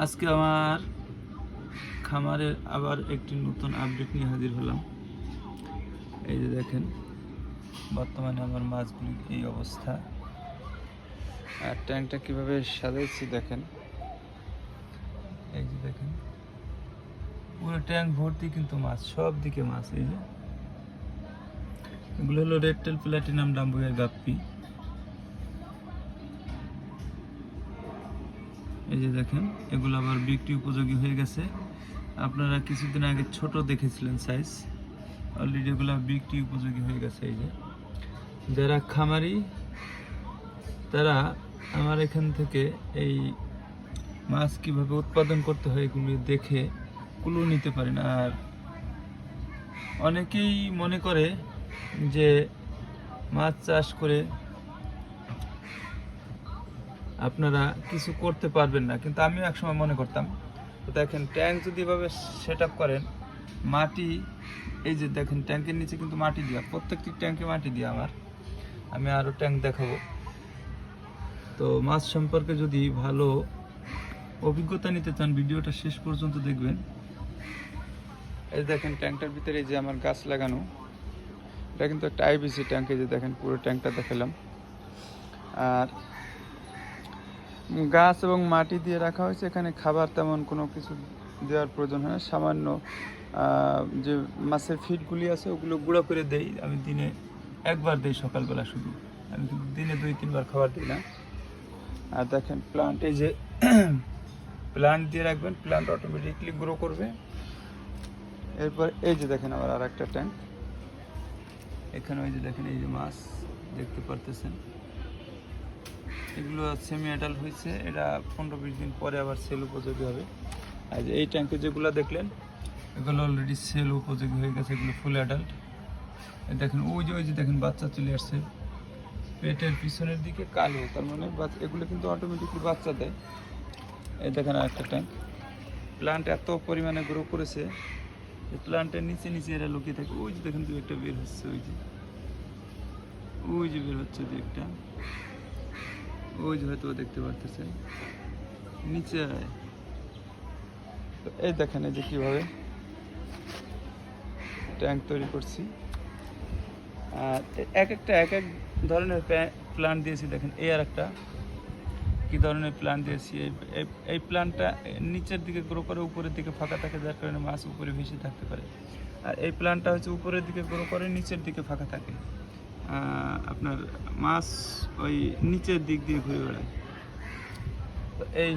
আজকে আমার খামারের আবার একটি নতুন আপডেট নিয়ে হাজির হলাম। এই যে দেখেন, বর্তমানে আমার মাছগুলির এই অবস্থা। আর ট্যাঙ্কটা কিভাবে সাজাইছি দেখেন। এই যে দেখেন, পুরো ট্যাঙ্ক ভর্তি কিন্তু মাছ, সব দিকে মাছ। এই যে এগুলো হলো রেড টেল প্লাটিনাম ডাম্বুইয়ের গাপ্পি। এই যে দেখেন, এগুলো আবার বিক্রি উপযোগী হয়ে গেছে। আপনারা কিছুদিন আগে ছোট দেখেছিলেন সাইজ, অলরেডি এগুলো বিক্রি উপযোগী হয়ে গেছে। এই যে যারা খামারি তারা আমার এখান থেকে এই মাছ কিভাবে উৎপাদন করতে হয় এগুলি দেখে কুলু নিতে পারেন। আর অনেকেই মনে করে যে মাছ চাষ করে আপনারা কিছু করতে পারবেন না, কিন্তু আমিও একসময় মনে করতাম। তো দেখেন, ট্যাঙ্ক যদি এভাবে সেট আপ করেন, মাটি, এই যে দেখেন ট্যাঙ্কের নিচে কিন্তু মাটি দেওয়া, প্রত্যেকটি ট্যাঙ্কে মাটি দেওয়া। আমি আরও ট্যাঙ্ক দেখাবো। তো মাছ সম্পর্কে যদি ভালো অভিজ্ঞতা নিতে চান, ভিডিওটা শেষ পর্যন্ত দেখবেন। এই দেখেন, ট্যাঙ্কটার ভিতরে এই যে আমার গাছ লাগানো, এটা কিন্তু একটা আইবিসি ট্যাঙ্ক। এই যে দেখেন, পুরো ট্যাঙ্কটা দেখালাম। আর গাছ এবং মাটি দিয়ে রাখা হয়েছে, এখানে খাবার তেমন কোনো কিছু দেওয়ার প্রয়োজন হয় না। সামান্য যে মাছের ফিডগুলি আছে ওগুলো গুঁড়ো করে দেই। আমি দিনে একবার দিই, সকালবেলা শুধু। আমি কিন্তু দিনে 2-3 বার খাবার দিই না। আর দেখেন প্লান্ট, এই যে প্লান্ট দিয়ে রাখবেন, প্লান্ট অটোমেটিকলি গ্রো করবে। এরপর এই যে দেখেন আবার আর একটা ট্যাঙ্ক, এখানে ওই যে দেখেন, এই যে মাছ দেখতে পারতেছেন, এগুলো সেমি অ্যাডাল্ট হয়েছে। এটা 15-20 দিন পরে আবার সেল উপযোগী হবে। আর এই ট্যাঙ্কে যেগুলো দেখলেন এগুলো অলরেডি সেল উপযোগী হয়ে গেছে, এগুলো ফুল অ্যাডাল্ট। দেখেন ওই যে দেখেন বাচ্চা চলে আসছে পেটের পিছনের দিকে কালো, তার মানে এগুলো কিন্তু অটোমেটিকলি বাচ্চা দেয়। এই দেখেন আর একটা ট্যাঙ্ক। প্লান্ট এত পরিমাণে গ্রো করেছে, এই প্লান্টের নিচে নিচে এরা লুকিয়ে থাকে। ওই যে দেখেন দু একটা বের হচ্ছে, ওই যে বের হচ্ছে দু একটা, ওই যে হয়তো দেখতে পারতেছেন নিচে। এই দেখেন, এই যে কিভাবে ট্যাঙ্ক তৈরি করছি। আর এক এক ধরনের প্লান্ট দিয়েছি। দেখেন এই আর একটা কী ধরনের প্লান্ট দিয়েছি। এই প্লান্টটা নিচের দিকে গ্রো করে, উপরের দিকে ফাঁকা থাকে, যার কারণে মাছ উপরে ভেসে থাকতে পারে। আর এই প্লান্টটা হচ্ছে উপরের দিকে গ্রো করে, নিচের দিকে ফাঁকা থাকে, আপনার মাছ ওই নিচের দিক দিয়ে ঘুরে বেড়ায়। তো এই